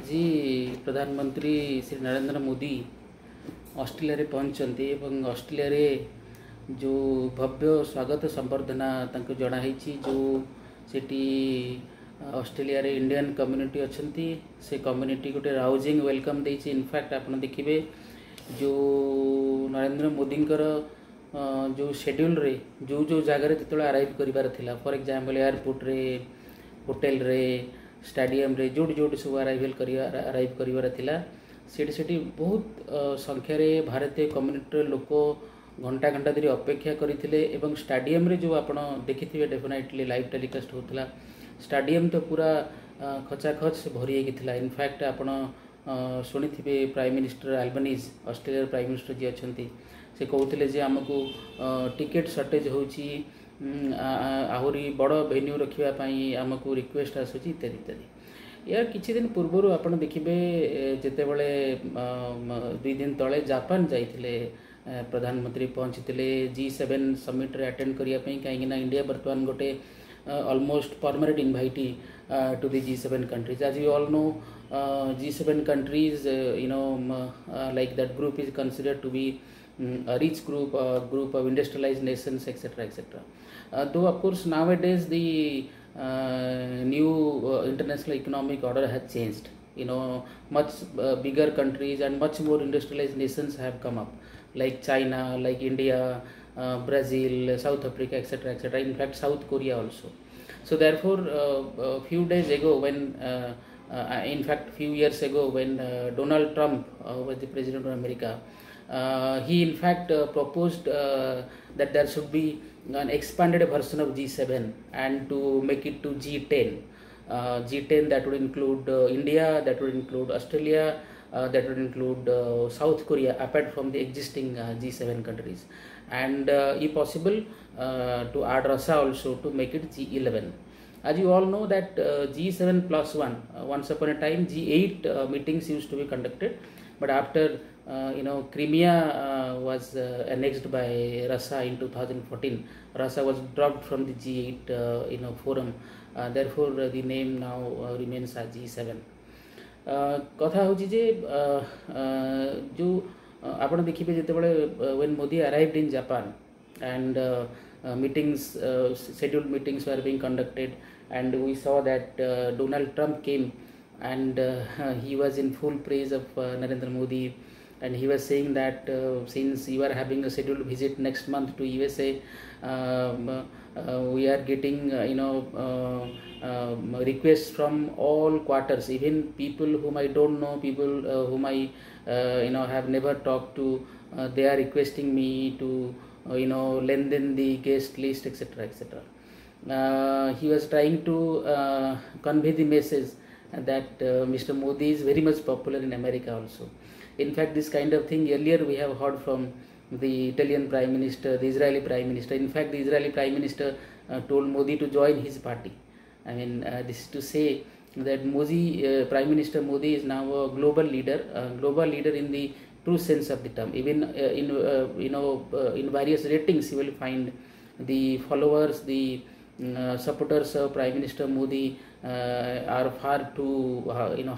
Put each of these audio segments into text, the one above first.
आज प्रधानमंत्री श्री नरेंद्र मोदी ऑस्ट्रेलिया रे पहुंचती एवं ऑस्ट्रेलिया रे जो भव्य स्वागत संबर्धना तांको जणाई जो सेठी ऑस्ट्रेलिया रे इंडियन कम्युनिटी अच्छी से कम्युनिटी गोटे राउजिंग वेलकम देछि। इनफैक्ट आप देखिए जो नरेंद्र मोदी जो शेड्यूल रे जो जो जगह जो अराइव कर फॉर एग्जांपल एयरपोर्ट रे होटेल रे स्टेडियम रे जोड़ जोड़ सब अराइव कर सेठी बहुत संख्यार भारतीय कम्युनिटी लोक घंटा घंटा धरी अपेक्षा करते एवं स्टेडियम रे जो आप देखिए डेफिनेटली लाइव टेलीकास्ट होता स्टेडियम तो पूरा खचाखच भरी होता। इनफैक्ट आप शुणी prime minister Albanese Australia prime minister ji अच्छा से कहते आमको टिकेट सर्टेज होची आहरी बड़ वेन्यू रखापी आमको रिक्वेस्ट आसूँ इत्यादि इत्यादि। या किछि दिन पूर्व आप देखिए जिते बड़े 2 दिन तले जापान जाइए प्रधानमंत्री पहुँचते G7 समिट रे अटेंड करने कहीं इंडिया बर्तमान गोटे almost permanent invitee to the G7 countries. As you all know, G7 countries, like that group is considered to be a rich group of industrialized nations, etc., etc. Though of course nowadays the new international economic order has changed. Much bigger countries and much more industrialized nations have come up, like China, like India, Brazil, South Africa, etc., etc. In fact, South Korea also. So therefore, a few days ago, when in fact few years ago, when Donald Trump was the president of America, he in fact proposed that there should be an expanded version of G7 and to make it to G10. G10 that would include India, that would include Australia, that would include South Korea apart from the existing G7 countries, and if possible to add Russia also to make it G11. As you all know that G7 plus 1 once upon a time G8 meetings used to be conducted, but after Crimea was annexed by Russia in 2014, Russia was dropped from the G8 forum. Therefore the name now remains as G7. कथा हूँ जे जो आप देखिए जिते बड़े when Modi arrived in Japan and meetings, scheduled meetings were being conducted, and we saw that Donald Trump came and he was in full praise of Narendra Modi, and he was saying that since you are having a scheduled visit next month to USA, we are getting requests from all quarters, even people whom I don't know, people whom I have never talked to, they are requesting me to lend in the guest list, etc., etc. He was trying to convey the message that Mr. Modi is very much popular in America also. In fact, this kind of thing earlier we have heard from the Italian Prime Minister, the Israeli Prime Minister. In fact, the Israeli Prime Minister told Modi to join his party. I mean, this is to say that Modi, Prime Minister Modi is now a global leader in the true sense of the term. Even in various ratings, you will find the followers, the supporters of Prime Minister Modi are far too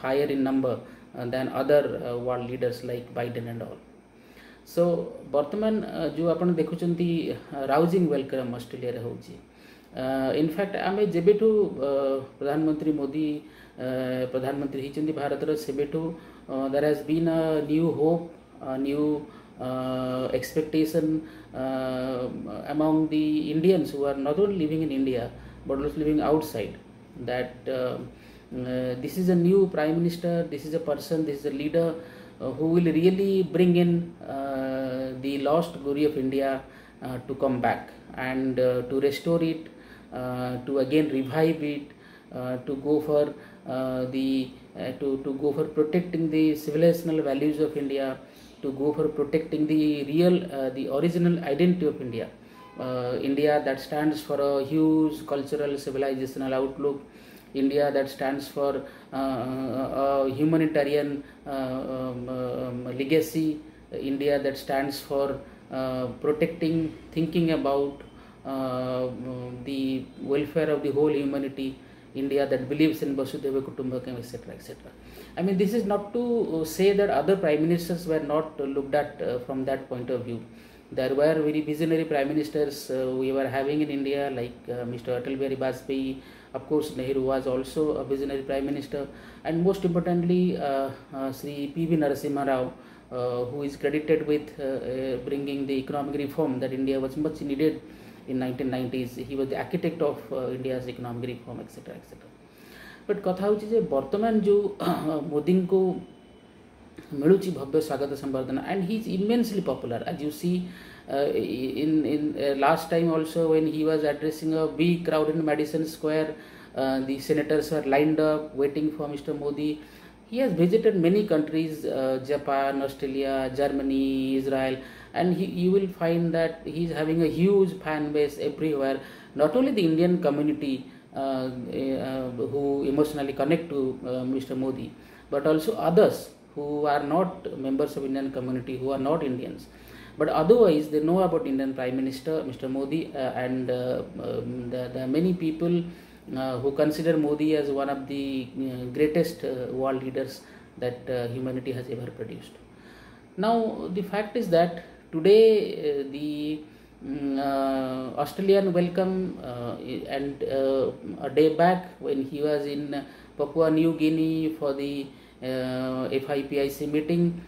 higher in number than other world leaders like Biden and all. So बर्तमान जो आप देखुंट rousing welcome Australia रे होची। In fact आम जेबेठू प्रधानमंत्री मोदी प्रधानमंत्री होती भारत सेबेठू there has been a new hope, new expectation among the Indians who are not only living in India but also living outside, that this is a new Prime Minister, this is a person, this is a leader who will really bring in the lost glory of India to come back and to restore it, to again revive it, to go for to go for protecting the civilizational values of India, to go for protecting the real the original identity of India. India that stands for a huge cultural civilizational outlook, India that stands for a humanitarian legacy, India that stands for protecting, thinking about the welfare of the whole humanity, India that believes in Vasudhaiva Kutumbakam, etc., etc. I mean, this is not to say that other prime ministers were not looked at from that point of view. There were very visionary prime ministers we were having in India, like Mr. Atal Bihari Vajpayee. Of course, Nehru was also a visionary prime minister, and most importantly, Sri P.V. Narasimha Rao, who is credited with bringing the economic reform that India was much needed in 1990s. He was the architect of India's economic reform, etc., etc. But कथा होची जे वर्तमान जो मोदी को मिलुची भव्य स्वागत संबर्धना, and he is immensely popular, as you see in last time also when he was addressing a big crowd in Madison Square. The senators were lined up waiting for Mr. Modi. He has visited many countries, Japan, Australia, Germany, Israel, and you will find that he is having a huge fan base everywhere. Not only the Indian community who emotionally connect to Mr. Modi, but also others who are not members of Indian community, who are not Indians, but otherwise they know about Indian Prime Minister Mr. Modi, and there are many people who consider Modi as one of the greatest world leaders that humanity has ever produced. Now the fact is that today the Australian welcome and a day back when he was in Papua New Guinea for the FIPIC meeting,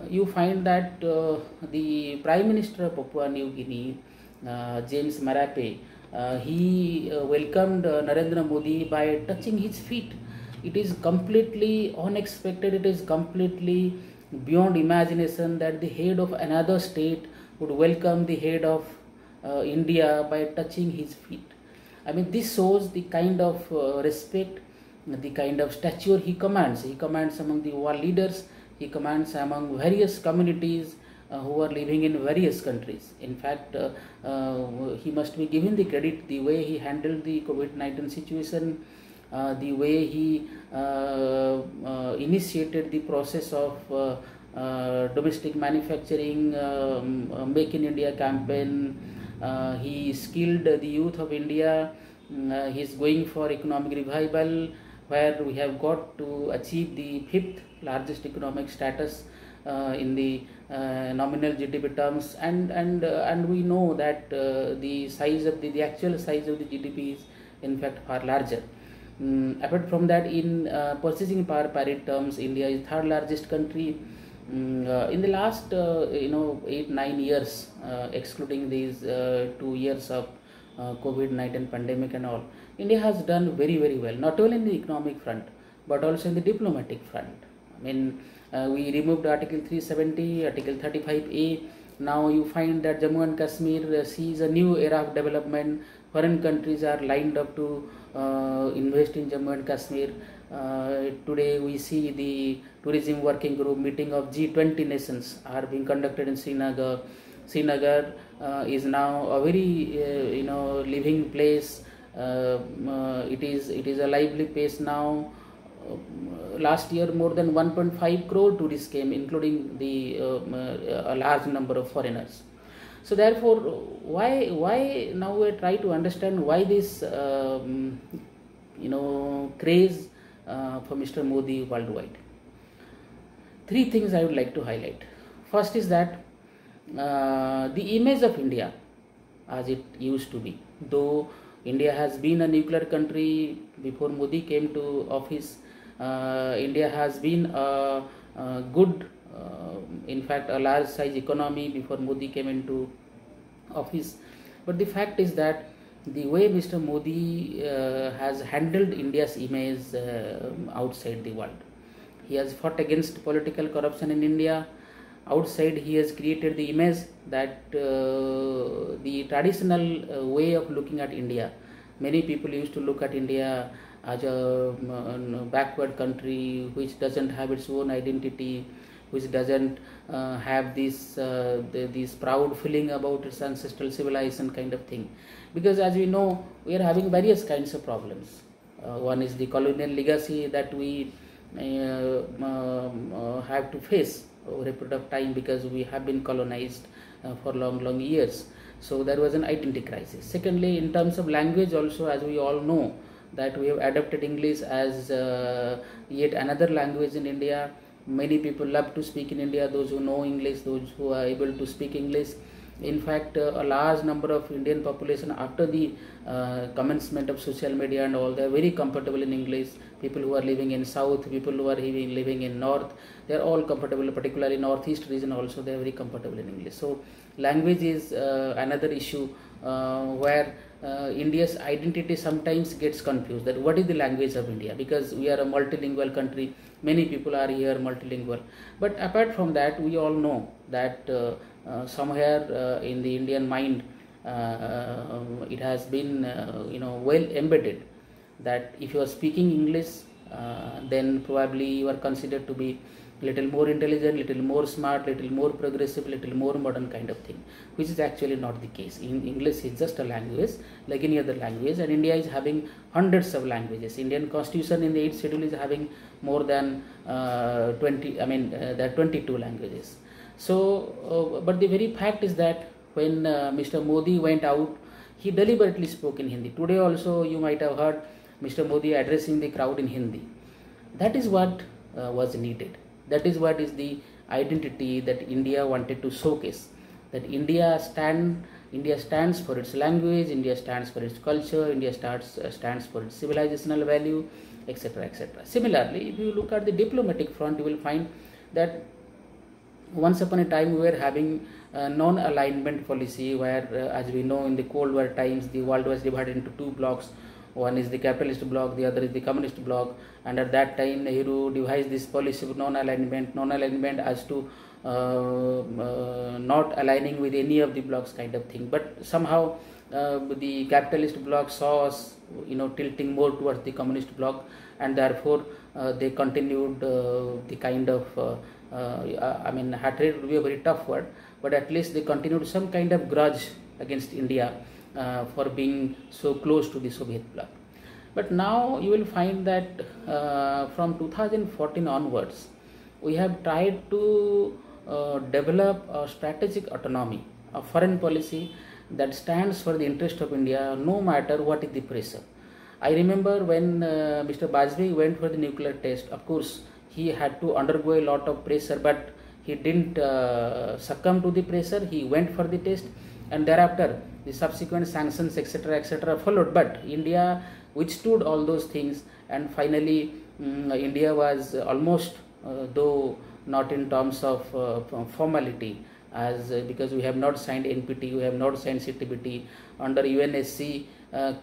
you find that the Prime Minister of Papua New Guinea, James Marape, he welcomed Narendra Modi by touching his feet. It is completely unexpected, it is completely beyond imagination that the head of another state would welcome the head of India by touching his feet. I mean, this shows the kind of respect, the kind of stature he commands. He commands among the world leaders, he commands among various communities who are living in various countries. In fact, he must be given the credit the way he handled the COVID-19 situation, the way he initiated the process of domestic manufacturing, Make in India campaign. He skilled the youth of India. He is going for economic revival, where we have got to achieve the 5th largest economic status in the nominal GDP terms, and we know that the size of the actual size of the GDP is in fact far larger. Apart from that, in purchasing power parity terms, India is 3rd largest country. In the last 8-9 years, excluding these 2 years of COVID-19 pandemic and all, India has done very, very well, not only in the economic front but also in the diplomatic front. I mean, we removed Article 370, Article 35A. Now you find that Jammu and Kashmir sees a new era of development. Foreign countries are lined up to invest in Jammu and Kashmir. Today we see the tourism working group meeting of G20 nations are being conducted in Srinagar. Srinagar is now a very living place. It is a lively place now. Last year more than 1.5 crore tourists came, including a large number of foreigners. So therefore, why now we try to understand why this craze for Mr. Modi worldwide. 3 things I would like to highlight. First is that the image of India as it used to be, though India has been a nuclear country before Modi came to office. India has been a good, in fact a large size economy before Modi came into office. But the fact is that the way Mr. Modi has handled India's image outside the world, he has fought against political corruption in India. Outside, he has created the image that the traditional way of looking at India, many people used to look at India as a backward country which doesn't have its own identity, which doesn't have this proud feeling about its ancestral civilization kind of thing. Because as we know, we are having various kinds of problems. One is the colonial legacy that we have to face over a period of time, because we have been colonized for long years. So there was an identity crisis. Secondly, in terms of language also, as we all know, that we have adopted English as yet another language in India. Many people love to speak in India, those who know English, those who are able to speak English. In fact, a large number of Indian population, after the commencement of social media and all, they are very comfortable in English. People who are living in south, people who are living in north, they are all comfortable, particularly northeast region also, they are very comfortable in English. So language is another issue where India's identity sometimes gets confused, that what is the language of India, because we are a multilingual country, many people are here multilingual. But apart from that, we all know that somewhere in the Indian mind it has been well embedded that if you are speaking English, then probably you are considered to be little more intelligent, little more smart, little more progressive, little more modern kind of thing, which is actually not the case. English is just a language like any other language, and India is having hundreds of languages. Indian Constitution in the 8th schedule is having more than 22 languages. So, but the very fact is that when Mr. Modi went out, he deliberately spoke in Hindi. Today also you might have heard Mr. Modi addressing the crowd in Hindi. That is what was needed. That is what is the identity that India wanted to showcase. That India stands for its language, India stands for its culture, India stands for its civilizational value, etc., etc. Similarly, if you look at the diplomatic front, you will find that once upon a time we were having a non-alignment policy where, as we know, in the Cold War times, the world was divided into two blocks. One is the capitalist bloc, the other is the communist bloc, and at that time Nehru devised this policy of non-alignment as to not aligning with any of the blocks kind of thing. But somehow the capitalist bloc saw us tilting more towards the communist bloc, and therefore they continued the kind of hatred would be a very tough word, but at least they continued some kind of grudge against India for being so close to the Soviet bloc. But now you will find that from 2014 onwards, we have tried to develop a strategic autonomy, a foreign policy that stands for the interest of India no matter what is the pressure. I remember when Mr. Bajpayee went for the nuclear test, of course he had to undergo a lot of pressure, but he didn't succumb to the pressure. He went for the test, and thereafter the subsequent sanctions, etc., followed. But India withstood all those things, and finally India was almost, though not in terms of formality, as because we have not signed NPT, we have not signed CTBT. Under UNSC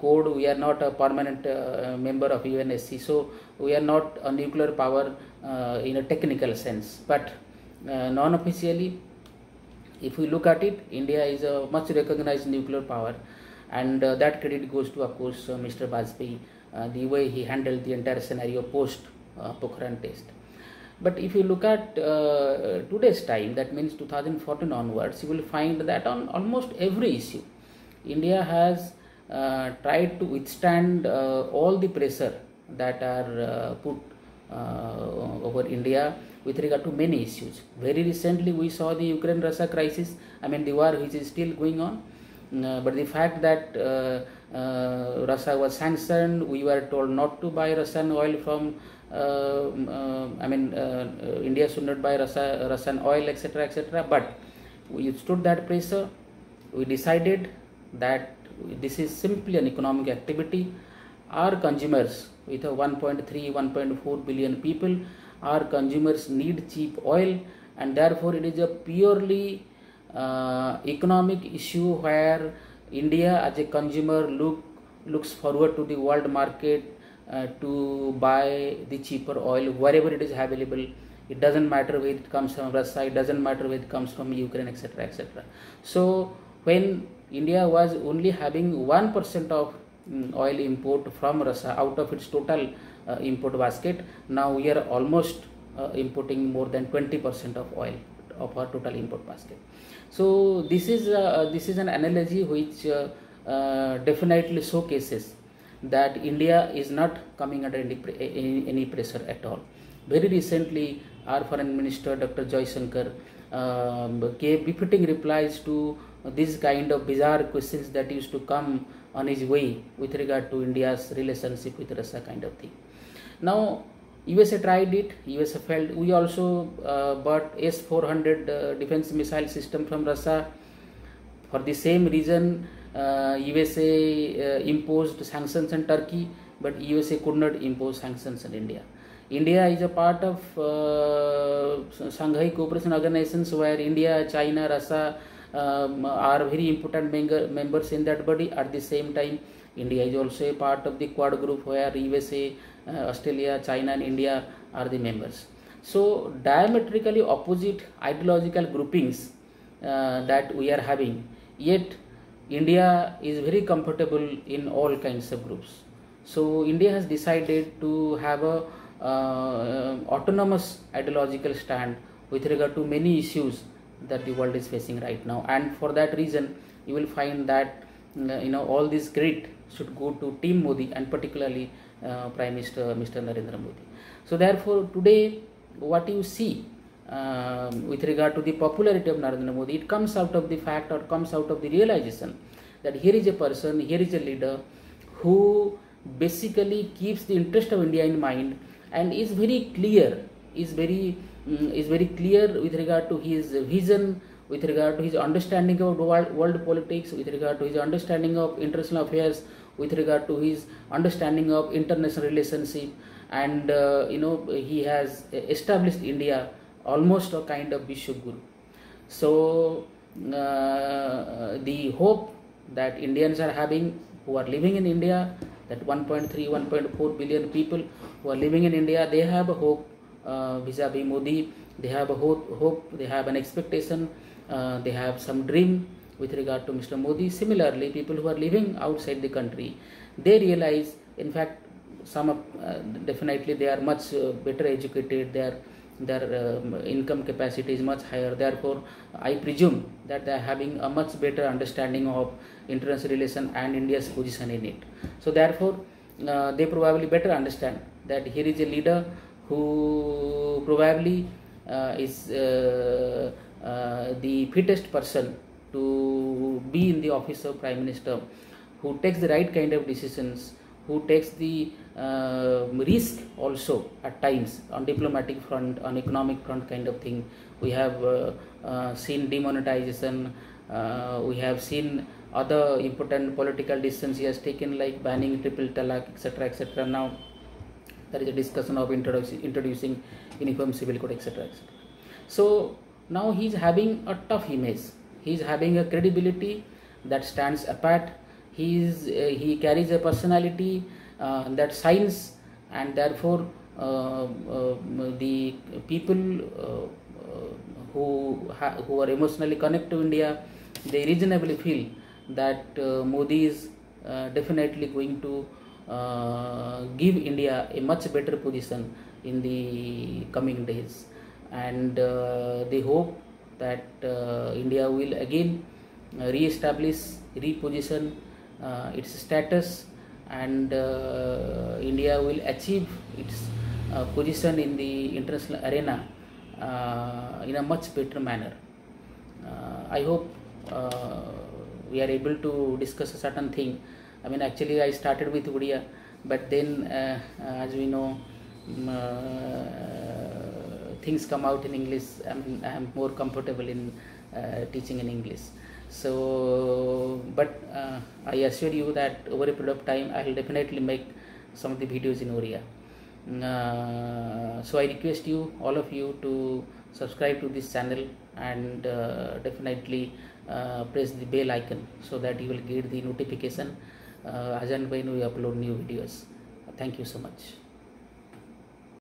code, we are not a permanent member of UNSC, so we are not a nuclear power in a technical sense. But non-officially, if we look at it, India is a much recognized nuclear power, and that credit goes to, of course, Mr. Bajpayee, the way he handled the entire scenario post Pokhran test. But if you look at today's time, that means 2014 onwards, you will find that on almost every issue, India has tried to withstand all the pressure that are put over India with regard to many issues. Very recently we saw the Ukraine-Russia crisis, the war which is still going on. But the fact that Russia was sanctioned, we were told not to buy Russian oil from India should not buy Russian oil, etc., but we stood that pressure. We decided that this is simply an economic activity. Our consumers, with a 1.4 billion people, our consumers need cheap oil, and therefore it is a purely economic issue where India as a consumer looks forward to the world market to buy the cheaper oil wherever it is available. It doesn't matter whether it comes from Russia, it doesn't matter whether it comes from Ukraine, etc. So when India was only having 1% of oil import from Russia out of its total import basket, now we are almost importing more than 20% of oil of our total import basket. So this is an analogy which definitely showcases that India is not coming under any pressure at all. Very recently, our Foreign Minister Dr. Jaishankar gave befitting replies to this kind of bizarre questions that used to come on his way with regard to India's relationship with Russia kind of thing. Now USA tried it, USA failed. We also bought S-400 defense missile system from Russia. For the same reason, USA imposed sanctions on Turkey, but USA could not impose sanctions on India. India is a part of Shanghai Cooperation Organizations, where India, China, Russia are very important members in that body. At the same time, India is also a part of the Quad group, where USA, Australia, China and India are the members. So diametrically opposite ideological groupings that we are having, yet India is very comfortable in all kinds of groups. So India has decided to have a autonomous ideological stand with regard to many issues that the world is facing right now, and for that reason you will find that all this credit should go to Team Modi, and particularly Prime Minister Mr. Narendra Modi. So therefore today what you see with regard to the popularity of Narendra Modi, it comes out of the fact, or comes out of the realization that here is a person, here is a leader who basically keeps the interest of India in mind, and is very clear, is very clear with regard to his vision, with regard to his understanding of world politics, with regard to his understanding of international affairs, with regard to his understanding of international relationship, and he has established India almost a kind of Vishwaguru. So the hope that Indians are having who are living in India, that 1.3, 1.4 billion people who are living in India, they have a hope vis-a-vis Modi. They have a hope, they have an expectation, they have some dream with regard to Mr. Modi. Similarly, people who are living outside the country, they realize, in fact, some of definitely they are much better educated, their income capacity is much higher. Therefore, I presume that they are having a much better understanding of international relation and India's position in it. So therefore, they probably better understand that here is a leader who probably is the fittest person to be in the office of Prime Minister, who takes the right kind of decisions, who takes the risk also at times on diplomatic front, on economic front kind of thing. We have seen demonetization, we have seen other important political decisions he has taken, like banning triple talaq, etc., etc. Now there is a discussion of introducing uniform civil code, etc., etc. So now he is having a tough image, he is having a credibility that stands apart. He carries a personality that shines, and therefore the people who are emotionally connected to India, they reasonably feel that Modi is definitely going to give India a much better position in the coming days, and they hope that India will again re-establish, reposition its status, and India will achieve its position in the international arena in a much better manner. I hope we are able to discuss a certain thing. I mean, actually I started with Odia, but then as we know, things come out in English. I am more comfortable in teaching in English. So, but I assure you that over a period of time I will definitely make some of the videos in Oriya. So I request you, all of you, to subscribe to this channel, and definitely press the bell icon so that you will get the notification as and when we upload new videos. Thank you so much.